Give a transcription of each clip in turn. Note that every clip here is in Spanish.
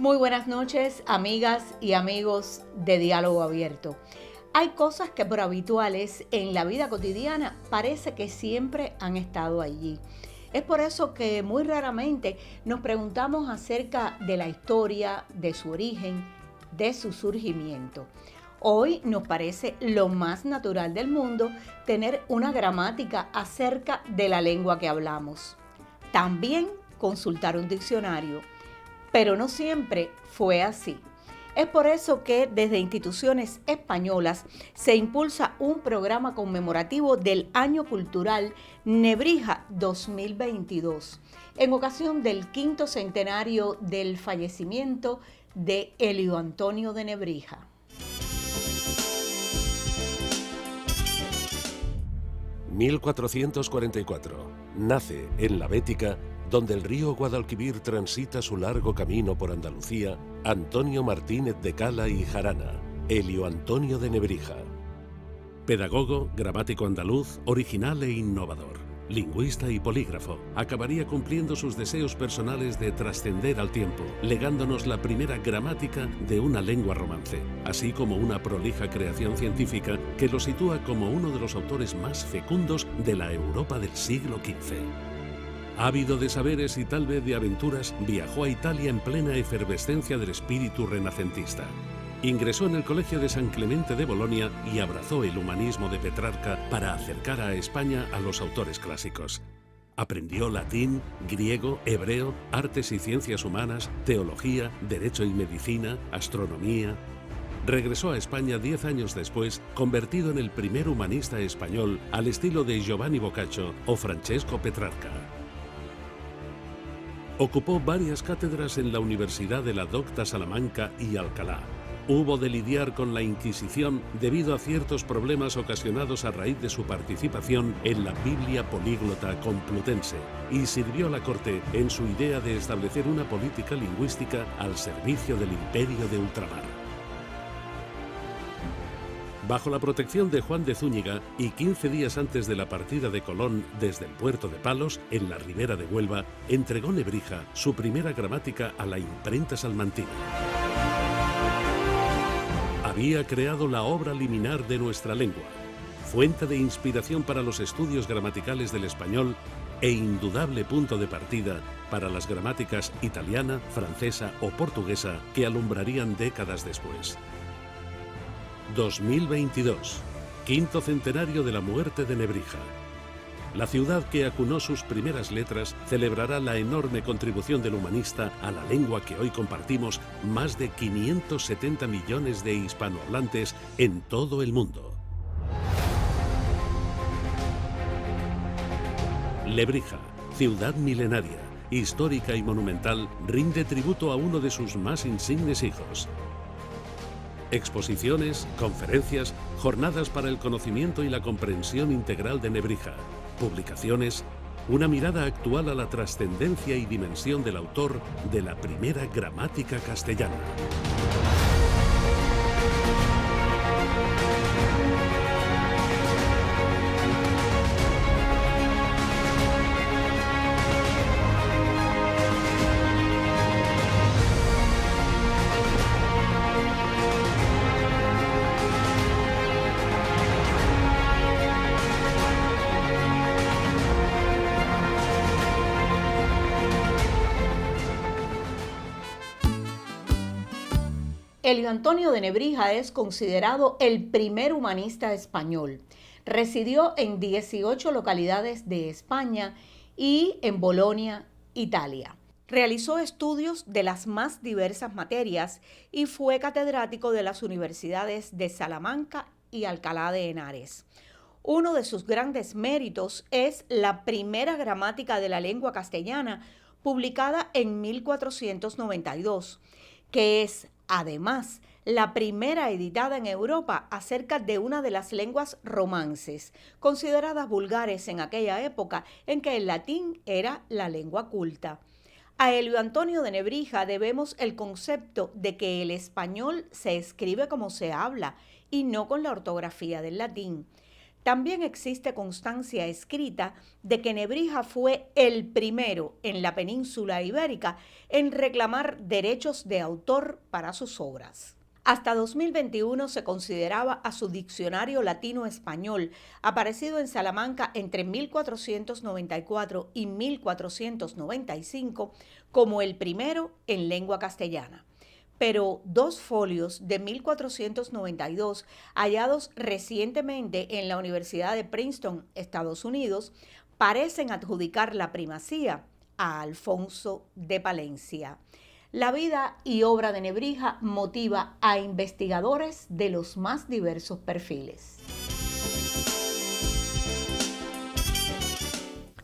Muy buenas noches, amigas y amigos de Diálogo Abierto. Hay cosas que por habituales en la vida cotidiana parece que siempre han estado allí. Es por eso que muy raramente nos preguntamos acerca de la historia, de su origen, de su surgimiento. Hoy nos parece lo más natural del mundo tener una gramática acerca de la lengua que hablamos. También consultar un diccionario. Pero no siempre fue así. Es por eso que desde instituciones españolas se impulsa un programa conmemorativo del Año Cultural Nebrija 2022, en ocasión del 5º centenario del fallecimiento de Elio Antonio de Nebrija. «1444. Nace en la Bética, donde el río Guadalquivir transita su largo camino por Andalucía, Antonio Martínez de Cala y Jarana, Elio Antonio de Nebrija. Pedagogo, gramático andaluz, original e innovador, lingüista y polígrafo, acabaría cumpliendo sus deseos personales de trascender al tiempo, legándonos la primera gramática de una lengua romance, así como una prolija creación científica que lo sitúa como uno de los autores más fecundos de la Europa del siglo XV. Ávido de saberes y tal vez de aventuras, viajó a Italia en plena efervescencia del espíritu renacentista. Ingresó en el Colegio de San Clemente de Bolonia y abrazó el humanismo de Petrarca para acercar a España a los autores clásicos. Aprendió latín, griego, hebreo, artes y ciencias humanas, teología, derecho y medicina, astronomía. Regresó a España 10 años después, convertido en el primer humanista español al estilo de Giovanni Boccaccio o Francesco Petrarca. Ocupó varias cátedras en la Universidad de la Docta Salamanca y Alcalá. Hubo de lidiar con la Inquisición debido a ciertos problemas ocasionados a raíz de su participación en la Biblia políglota complutense y sirvió a la corte en su idea de establecer una política lingüística al servicio del Imperio de Ultramar. Bajo la protección de Juan de Zúñiga y 15 días antes de la partida de Colón desde el puerto de Palos, en la ribera de Huelva, entregó Nebrija su primera gramática a la imprenta salmantina. Había creado la obra liminar de nuestra lengua, fuente de inspiración para los estudios gramaticales del español e indudable punto de partida para las gramáticas italiana, francesa o portuguesa que alumbrarían décadas después. 2022, 5º centenario de la muerte de Nebrija. La ciudad que acunó sus primeras letras celebrará la enorme contribución del humanista a la lengua que hoy compartimos más de 570 millones de hispanohablantes en todo el mundo. Lebrija, ciudad milenaria, histórica y monumental, rinde tributo a uno de sus más insignes hijos. Exposiciones, conferencias, jornadas para el conocimiento y la comprensión integral de Nebrija, publicaciones, una mirada actual a la trascendencia y dimensión del autor de la primera gramática castellana. Elio Antonio de Nebrija es considerado el primer humanista español. Residió en 18 localidades de España y en Bolonia, Italia. Realizó estudios de las más diversas materias y fue catedrático de las universidades de Salamanca y Alcalá de Henares. Uno de sus grandes méritos es la primera gramática de la lengua castellana, publicada en 1492, que es además la primera editada en Europa acerca de una de las lenguas romances, consideradas vulgares en aquella época en que el latín era la lengua culta. A Elio Antonio de Nebrija debemos el concepto de que el español se escribe como se habla y no con la ortografía del latín. También existe constancia escrita de que Nebrija fue el primero en la península ibérica en reclamar derechos de autor para sus obras. Hasta 2021 se consideraba a su diccionario latino-español, aparecido en Salamanca entre 1494 y 1495, como el primero en lengua castellana. Pero 2 folios de 1492, hallados recientemente en la Universidad de Princeton, Estados Unidos, parecen adjudicar la primacía a Alfonso de Palencia. La vida y obra de Nebrija motiva a investigadores de los más diversos perfiles.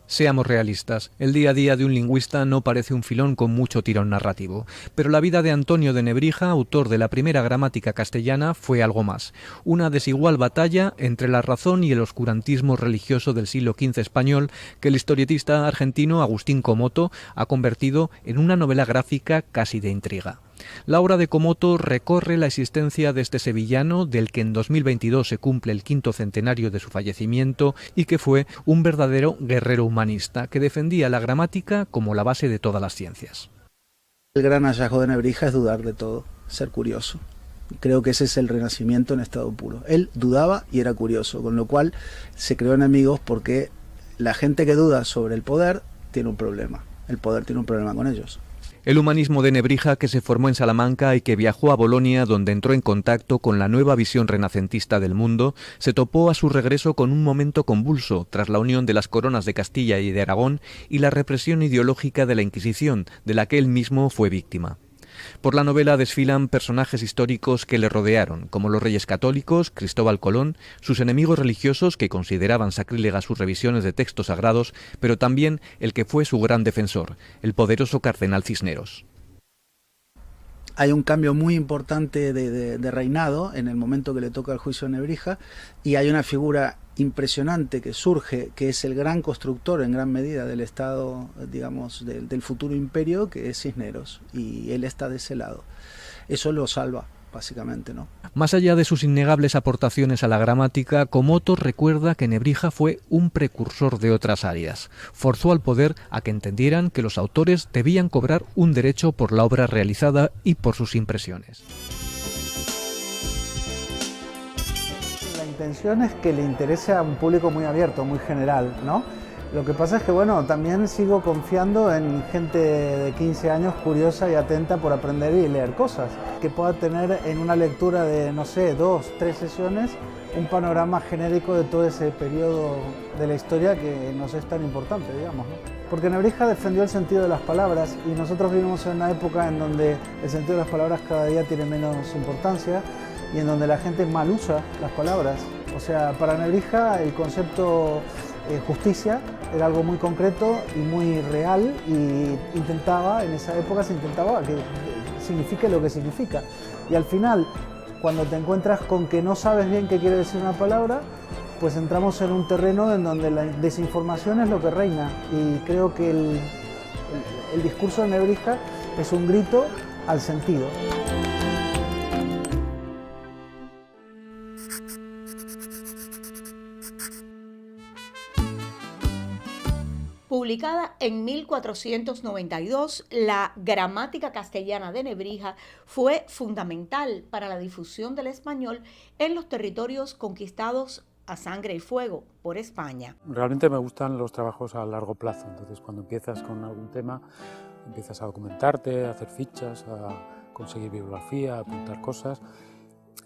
Seamos realistas, el día a día de un lingüista no parece un filón con mucho tirón narrativo, pero la vida de Antonio de Nebrija, autor de la primera gramática castellana, fue algo más, una desigual batalla entre la razón y el oscurantismo religioso del siglo XV español que el historietista argentino Agustín Comoto ha convertido en una novela gráfica casi de intriga. La obra de Comoto recorre la existencia de este sevillano, del que en 2022 se cumple el 5º centenario de su fallecimiento y que fue un verdadero guerrero humanista que defendía la gramática como la base de todas las ciencias. El gran hallazgo de Nebrija es dudar de todo, ser curioso. Creo que ese es el renacimiento en estado puro. Él dudaba y era curioso, con lo cual se creó enemigos porque la gente que duda sobre el poder tiene un problema. El poder tiene un problema con ellos. El humanismo de Nebrija, que se formó en Salamanca y que viajó a Bolonia, donde entró en contacto con la nueva visión renacentista del mundo, se topó a su regreso con un momento convulso tras la unión de las coronas de Castilla y de Aragón y la represión ideológica de la Inquisición, de la que él mismo fue víctima. Por la novela desfilan personajes históricos que le rodearon, como los reyes católicos, Cristóbal Colón, sus enemigos religiosos que consideraban sacrílegas sus revisiones de textos sagrados, pero también el que fue su gran defensor, el poderoso cardenal Cisneros. Hay un cambio muy importante de reinado en el momento que le toca el juicio de Nebrija, y hay una figura impresionante que surge, que es el gran constructor en gran medida del Estado, digamos, del futuro imperio, que es Cisneros, y él está de ese lado. Eso lo salva, básicamente, ¿no? Más allá de sus innegables aportaciones a la gramática, Comoto recuerda que Nebrija fue un precursor de otras áreas. Forzó al poder a que entendieran que los autores debían cobrar un derecho por la obra realizada y por sus impresiones. La intención es que le interese a un público muy abierto, muy general, ¿no? Lo que pasa es que, bueno, también sigo confiando en gente de 15 años curiosa y atenta por aprender y leer cosas, que pueda tener en una lectura de, no sé, 2, 3 sesiones, un panorama genérico de todo ese periodo de la historia que nos es tan importante, digamos, ¿no? Porque Nebrija defendió el sentido de las palabras y nosotros vivimos en una época en donde el sentido de las palabras cada día tiene menos importancia y en donde la gente mal usa las palabras. O sea, para Nebrija el concepto justicia era algo muy concreto y muy real, y en esa época se intentaba que signifique lo que significa. Y al final, cuando te encuentras con que no sabes bien qué quiere decir una palabra, pues entramos en un terreno en donde la desinformación es lo que reina. Y creo que el discurso de Nebrija es un grito al sentido. Publicada en 1492, la Gramática Castellana de Nebrija fue fundamental para la difusión del español en los territorios conquistados a sangre y fuego por España. Realmente me gustan los trabajos a largo plazo, entonces cuando empiezas con algún tema, empiezas a documentarte, a hacer fichas, a conseguir bibliografía, a apuntar cosas,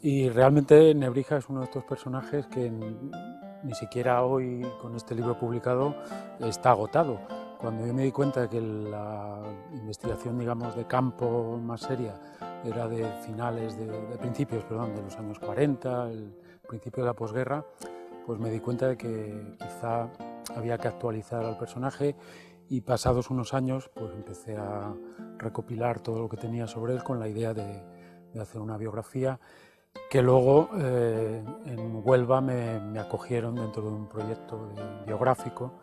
y realmente Nebrija es uno de estos personajes que ni siquiera hoy, con este libro publicado, está agotado. Cuando yo me di cuenta de que la investigación, digamos, de campo más seria era de principios de los años 40, el principio de la posguerra, pues me di cuenta de que quizá había que actualizar al personaje, y pasados unos años pues empecé a recopilar todo lo que tenía sobre él con la idea de hacer una biografía, que luego en Huelva me acogieron dentro de un proyecto biográfico,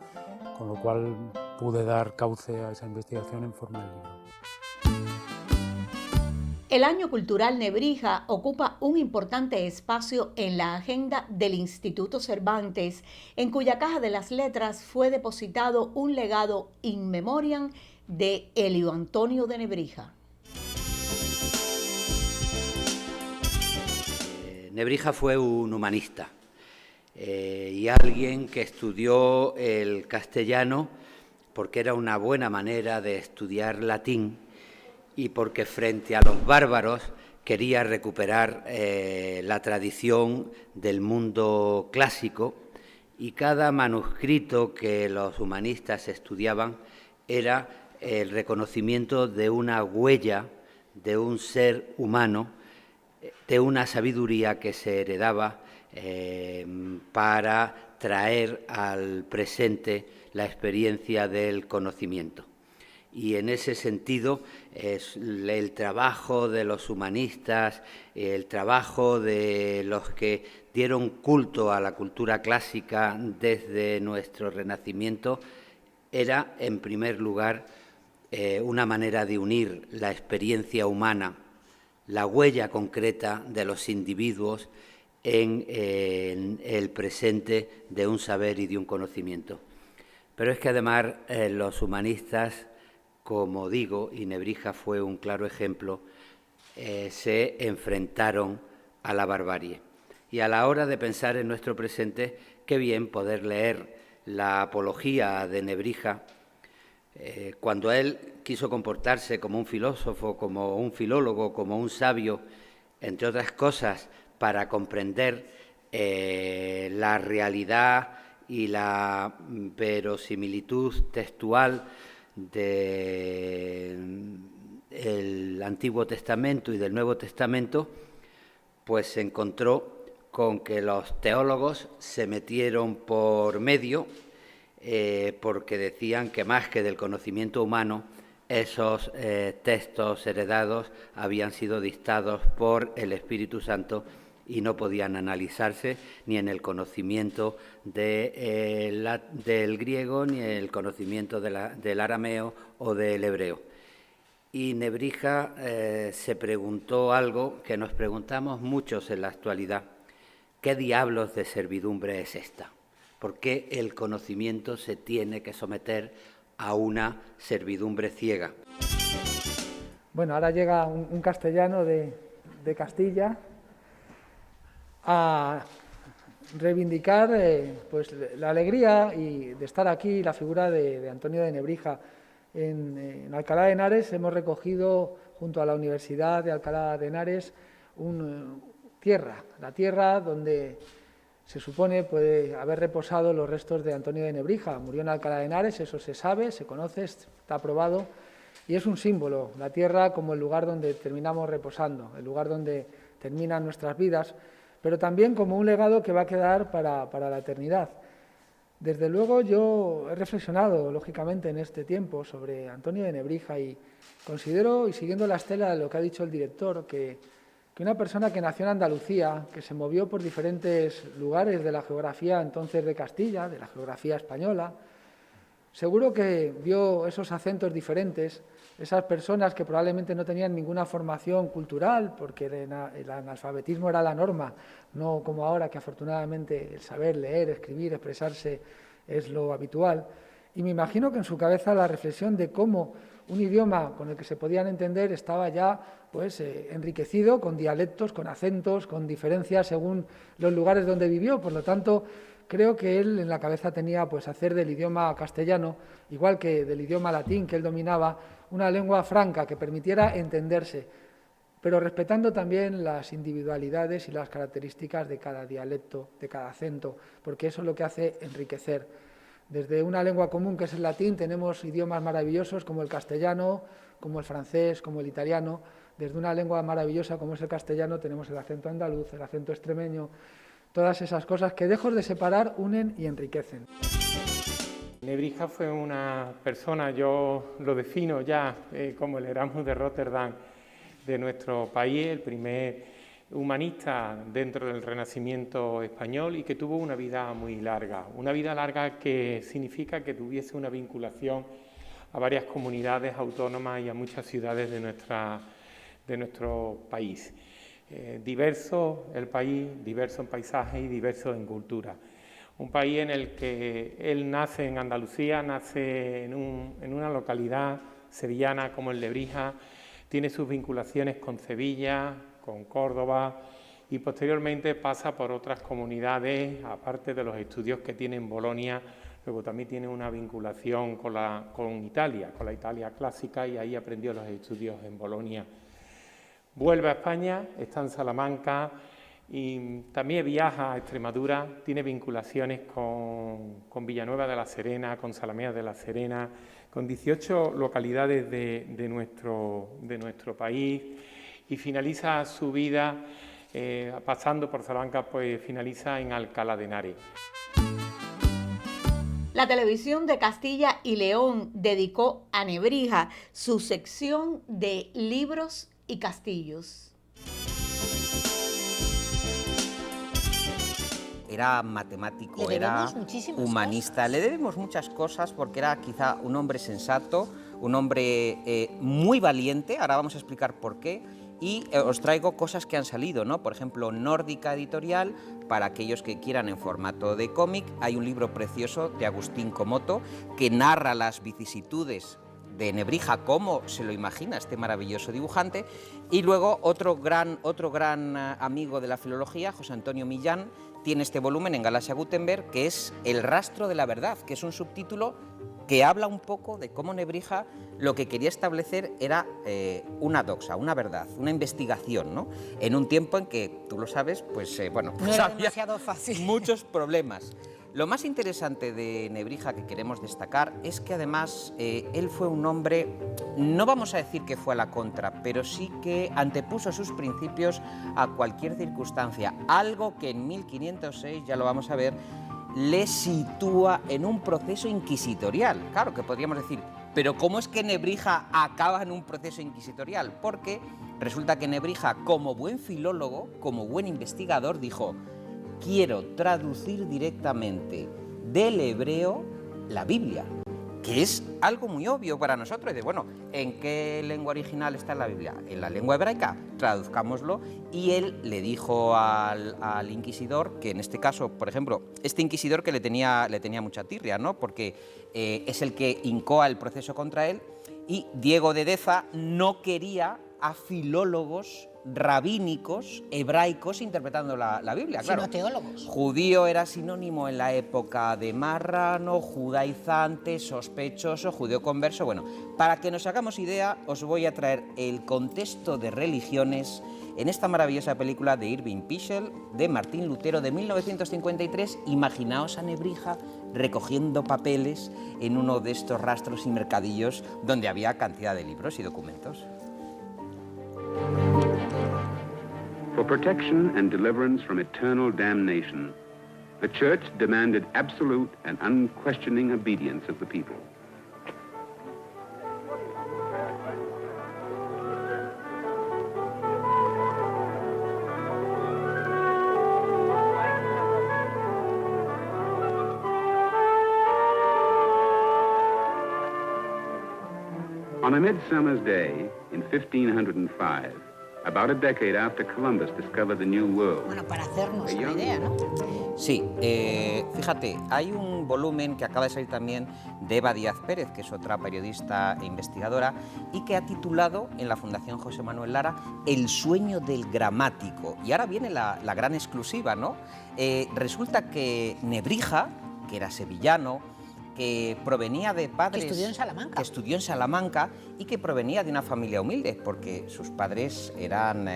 con lo cual pude dar cauce a esa investigación en forma de libro. El Año Cultural Nebrija ocupa un importante espacio en la agenda del Instituto Cervantes, en cuya caja de las letras fue depositado un legado in memoriam de Elio Antonio de Nebrija. Nebrija fue un humanista y alguien que estudió el castellano porque era una buena manera de estudiar latín y porque frente a los bárbaros quería recuperar la tradición del mundo clásico, y cada manuscrito que los humanistas estudiaban era el reconocimiento de una huella de un ser humano, de una sabiduría que se heredaba para traer al presente la experiencia del conocimiento. Y en ese sentido, el trabajo de los humanistas, el trabajo de los que dieron culto a la cultura clásica desde nuestro Renacimiento, era, en primer lugar, una manera de unir la experiencia humana, la huella concreta de los individuos en el presente de un saber y de un conocimiento. Pero es que además los humanistas, como digo, y Nebrija fue un claro ejemplo, se enfrentaron a la barbarie. Y a la hora de pensar en nuestro presente, qué bien poder leer la apología de Nebrija, cuando él quiso comportarse como un filósofo, como un filólogo, como un sabio, entre otras cosas, para comprender la realidad y la verosimilitud textual del Antiguo Testamento y del Nuevo Testamento, pues se encontró con que los teólogos se metieron por medio porque decían que más que del conocimiento humano, esos textos heredados habían sido dictados por el Espíritu Santo y no podían analizarse ni en el conocimiento del griego, ni en el conocimiento del arameo o del hebreo. Y Nebrija se preguntó algo que nos preguntamos muchos en la actualidad: ¿qué diablos de servidumbre es esta? ¿Por qué el conocimiento se tiene que someter a una servidumbre ciega? Bueno, ahora llega un castellano de Castilla a reivindicar pues la alegría y de estar aquí, la figura de Antonio de Nebrija. En Alcalá de Henares hemos recogido, junto a la Universidad de Alcalá de Henares, la tierra donde se supone puede haber reposado los restos de Antonio de Nebrija. Murió en Alcalá de Henares, eso se sabe, se conoce, está probado, y es un símbolo, la tierra como el lugar donde terminamos reposando, el lugar donde terminan nuestras vidas, pero también como un legado que va a quedar para la eternidad. Desde luego yo he reflexionado, lógicamente, en este tiempo sobre Antonio de Nebrija y considero, y siguiendo la estela de lo que ha dicho el director, que una persona que nació en Andalucía, que se movió por diferentes lugares de la geografía entonces de Castilla, de la geografía española, seguro que vio esos acentos diferentes, esas personas que probablemente no tenían ninguna formación cultural, porque el analfabetismo era la norma, no como ahora que afortunadamente el saber leer, escribir, expresarse es lo habitual. Y me imagino que en su cabeza la reflexión de cómo un idioma con el que se podían entender estaba ya pues enriquecido con dialectos, con acentos, con diferencias según los lugares donde vivió. Por lo tanto, creo que él en la cabeza tenía pues hacer del idioma castellano, igual que del idioma latín que él dominaba, una lengua franca que permitiera entenderse, pero respetando también las individualidades y las características de cada dialecto, de cada acento, porque eso es lo que hace enriquecer. Desde una lengua común que es el latín tenemos idiomas maravillosos como el castellano, como el francés, como el italiano. Desde una lengua maravillosa como es el castellano tenemos el acento andaluz, el acento extremeño, todas esas cosas que lejos de separar unen y enriquecen. Nebrija fue una persona, yo lo defino ya como el Erasmus de Rotterdam de nuestro país, el primer humanista dentro del Renacimiento español y que tuvo una vida muy larga. Una vida larga que significa que tuviese una vinculación a varias comunidades autónomas y a muchas ciudades de de nuestro país. Diverso el país, diverso en paisaje y diverso en cultura. Un país en el que él nace en Andalucía, nace en una localidad sevillana como el Lebrija, tiene sus vinculaciones con Sevilla, con Córdoba y posteriormente pasa por otras comunidades, aparte de los estudios que tiene en Bolonia. Luego también tiene una vinculación con Italia, con la Italia clásica, y ahí aprendió los estudios en Bolonia. Vuelve a España, está en Salamanca y también viaja a Extremadura, tiene vinculaciones con Villanueva de la Serena, con Zalamea de la Serena, con 18 localidades de nuestro país, y finaliza su vida pasando por Salamanca, pues finaliza en Alcalá de Henares. La televisión de Castilla y León dedicó a Nebrija su sección de libros y castillos. Era matemático, era humanista. Le debemos muchas cosas porque era quizá un hombre sensato, un hombre muy valiente. Ahora vamos a explicar por qué. Y os traigo cosas que han salido, ¿no? Por ejemplo, Nórdica Editorial, para aquellos que quieran en formato de cómic. Hay un libro precioso de Agustín Comoto que narra las vicisitudes de Nebrija, como se lo imagina este maravilloso dibujante. Y luego otro gran amigo de la filología, José Antonio Millán, tiene este volumen en Galaxia Gutenberg, que es El rastro de la verdad, que es un subtítulo que habla un poco de cómo Nebrija lo que quería establecer era una doxa, una verdad, una investigación, ¿no? En un tiempo en que, tú lo sabes, pues bueno, pues no era había demasiado fácil. Muchos problemas. Lo más interesante de Nebrija que queremos destacar es que además él fue un hombre, no vamos a decir que fue a la contra, pero sí que antepuso sus principios a cualquier circunstancia, algo que en 1506, ya lo vamos a ver, le sitúa en un proceso inquisitorial. Claro que podríamos decir, pero ¿cómo es que Nebrija acaba en un proceso inquisitorial? Porque resulta que Nebrija, como buen filólogo, como buen investigador, dijo: quiero traducir directamente del hebreo la Biblia, que es algo muy obvio para nosotros. De, bueno, ¿en qué lengua original está la Biblia? En la lengua hebraica, traduzcámoslo. Y él le dijo al inquisidor, que en este caso, por ejemplo, este inquisidor que le tenía mucha tirria, ¿no? Porque es el que incoa el proceso contra él, y Diego de Deza no quería a filólogos rabínicos, hebraicos, interpretando la Biblia, claro. Sino teólogos. Judío era sinónimo en la época de marrano, judaizante, sospechoso, judío converso. Bueno, para que nos hagamos idea, os voy a traer el contexto de religiones en esta maravillosa película de Irving Pichel, de Martín Lutero, de 1953. Imaginaos a Nebrija recogiendo papeles en uno de estos rastros y mercadillos donde había cantidad de libros y documentos. For protection and deliverance from eternal damnation, the Church demanded absolute and unquestioning obedience of the people. On a midsummer's day in 1505, about a decade after Columbus discovered the New World. Bueno, para hacernos una idea, ¿no? Sí, fíjate, hay un volumen que acaba de salir también de Eva Díaz Pérez, que es otra periodista e investigadora, y que ha titulado en la Fundación José Manuel Lara El sueño del gramático. Y ahora viene la gran exclusiva, ¿no? Resulta que Nebrija, que era sevillano, que provenía de padres... Que estudió en Salamanca. Que estudió en Salamanca y que provenía de una familia humilde, porque sus padres eran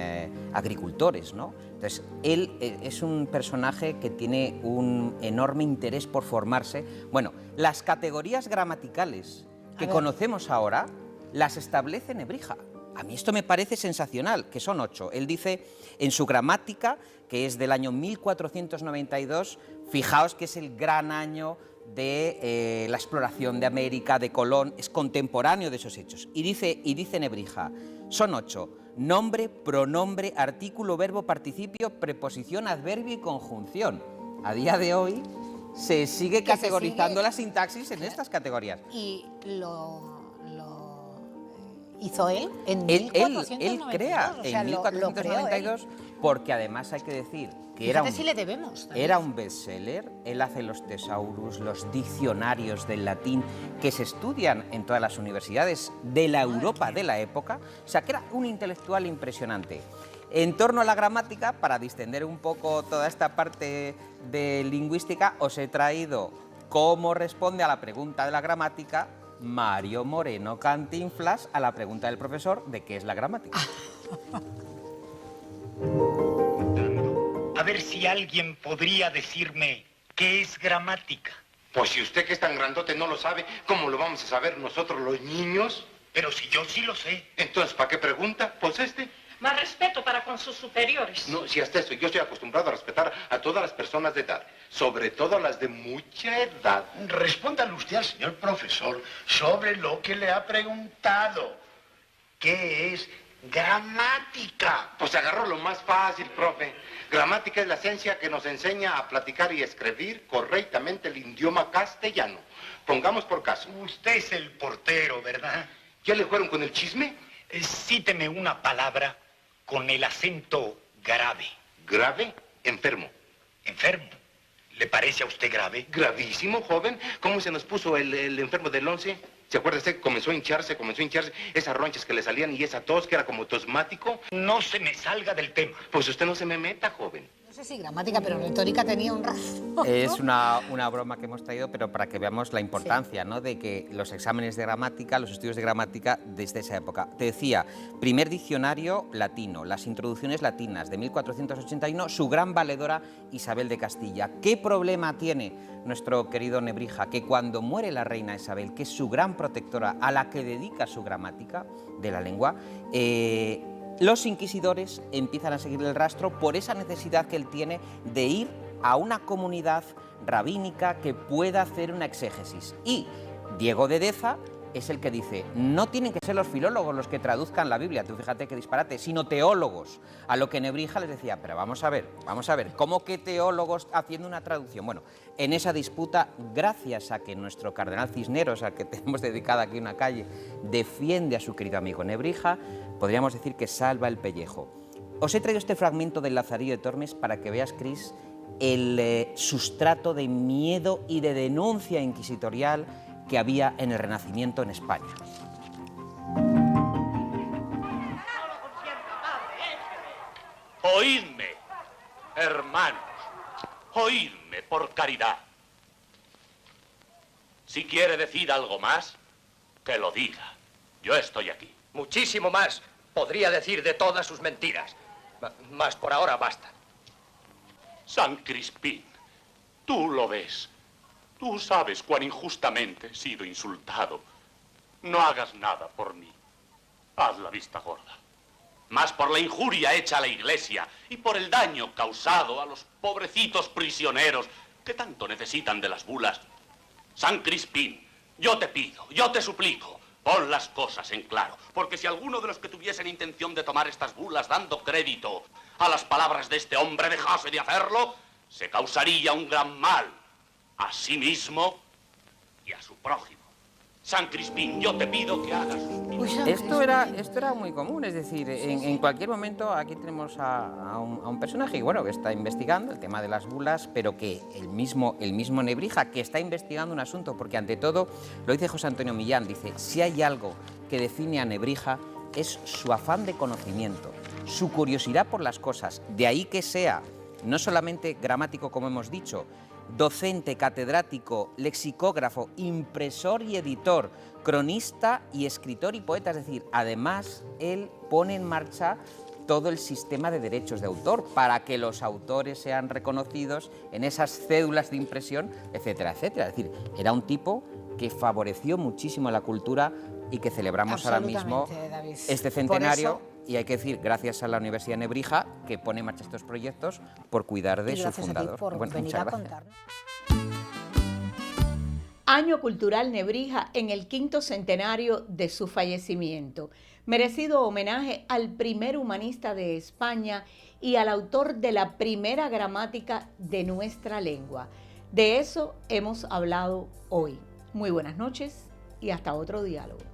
agricultores, ¿no? Entonces, él es un personaje que tiene un enorme interés por formarse. Bueno, las categorías gramaticales que conocemos ahora las establece Nebrija. A mí esto me parece sensacional, que son 8. Él dice en su gramática, que es del año 1492, fijaos que es el gran año de la exploración de América, de Colón, es contemporáneo de esos hechos. Y dice Nebrija, son 8, nombre, pronombre, artículo, verbo, participio, preposición, adverbio y conjunción. A día de hoy se sigue categorizando la sintaxis en estas categorías. Y lo hizo él en Él 1492. crea o sea, en lo creó 1492 él. porque además hay que decir que Fíjate si le debemos. también. era un bestseller. Él hace los tesaurus, los diccionarios del latín que se estudian en todas las universidades de la Europa de la época. O sea, que era un intelectual impresionante. En torno a la gramática, para distender un poco toda esta parte de lingüística, os he traído cómo responde a la pregunta de la gramática Mario Moreno Cantinflas a la pregunta del profesor de qué es la gramática. A ver si alguien podría decirme qué es gramática. Pues si usted que es tan grandote no lo sabe, ¿cómo lo vamos a saber nosotros los niños? Pero si yo sí lo sé. Entonces, ¿para qué pregunta? Pues Más respeto para con sus superiores. No, si hasta eso, yo estoy acostumbrado a respetar a todas las personas de edad, sobre todo a las de mucha edad. Respóndale usted al señor profesor sobre lo que le ha preguntado. ¿Qué es gramática? Pues agarró lo más fácil, profe. Gramática es la ciencia que nos enseña a platicar y escribir correctamente el idioma castellano. Pongamos por caso. Usted es el portero, ¿verdad? ¿Ya le fueron con el chisme? Cíteme una palabra con el acento grave. ¿Grave? Enfermo. ¿Enfermo? ¿Le parece a usted grave? Gravísimo, joven. ¿Cómo se nos puso el enfermo del 11? ¿Se acuerda usted? Comenzó a hincharse, esas ronchas que le salían y esa tos que era como tosmático. No se me salga del tema. Pues usted no se me meta, joven. No sé si gramática, pero retórica tenía un razón. Es una broma que hemos traído, pero para que veamos la importancia, ¿no?, de que los exámenes de gramática, los estudios de gramática desde esa época. Te decía, primer diccionario latino, las introducciones latinas de 1481, su gran valedora Isabel de Castilla. ¿Qué problema tiene nuestro querido Nebrija? Que cuando muere la reina Isabel, que es su gran protectora, a la que dedica su gramática de la lengua, los inquisidores empiezan a seguir el rastro por esa necesidad que él tiene de ir a una comunidad rabínica que pueda hacer una exégesis. Y Diego de Deza es el que dice, no tienen que ser los filólogos los que traduzcan la Biblia, tú fíjate qué disparate, sino teólogos. A lo que Nebrija les decía, pero vamos a ver, ¿cómo que teólogos haciendo una traducción? Bueno, en esa disputa, gracias a que nuestro cardenal Cisneros, al que tenemos dedicada aquí una calle, defiende a su querido amigo Nebrija, podríamos decir que salva el pellejo. Os he traído este fragmento del Lazarillo de Tormes para que veas, Cris, el sustrato de miedo y de denuncia inquisitorial que había en el Renacimiento en España. Oídme, hermanos, oídme por caridad. Si quiere decir algo más, que lo diga. Yo estoy aquí. Muchísimo más podría decir de todas sus mentiras. Mas por ahora basta. San Crispín, tú lo ves. Tú sabes cuán injustamente he sido insultado. No hagas nada por mí. Haz la vista gorda. Más por la injuria hecha a la Iglesia y por el daño causado a los pobrecitos prisioneros que tanto necesitan de las bulas. San Crispín, yo te pido, yo te suplico, pon las cosas en claro, porque si alguno de los que tuviesen intención de tomar estas bulas dando crédito a las palabras de este hombre dejase de hacerlo, se causaría un gran mal a sí mismo y a su prójimo. San Crispín, yo te pido que hagas justicia. Esto era muy común, es decir, en cualquier momento aquí tenemos a un personaje que está investigando el tema de las bulas, pero que el mismo Nebrija, que está investigando un asunto, porque ante todo, lo dice José Antonio Millán, dice, si hay algo que define a Nebrija es su afán de conocimiento, su curiosidad por las cosas, de ahí que sea no solamente gramático, como hemos dicho, docente, catedrático, lexicógrafo, impresor y editor, cronista y escritor y poeta. Es decir, además, él pone en marcha todo el sistema de derechos de autor para que los autores sean reconocidos en esas cédulas de impresión, etcétera, etcétera. Es decir, era un tipo que favoreció muchísimo la cultura y que celebramos ahora mismo David. este centenario. Y hay que decir, gracias a la Universidad de Nebrija, que pone en marcha estos proyectos por cuidar de su fundador. Por venir muchas a gracias. contarnos. Año Cultural Nebrija en el 5º centenario de su fallecimiento. Merecido homenaje al primer humanista de España y al autor de la primera gramática de nuestra lengua. De eso hemos hablado hoy. Muy buenas noches y hasta otro diálogo.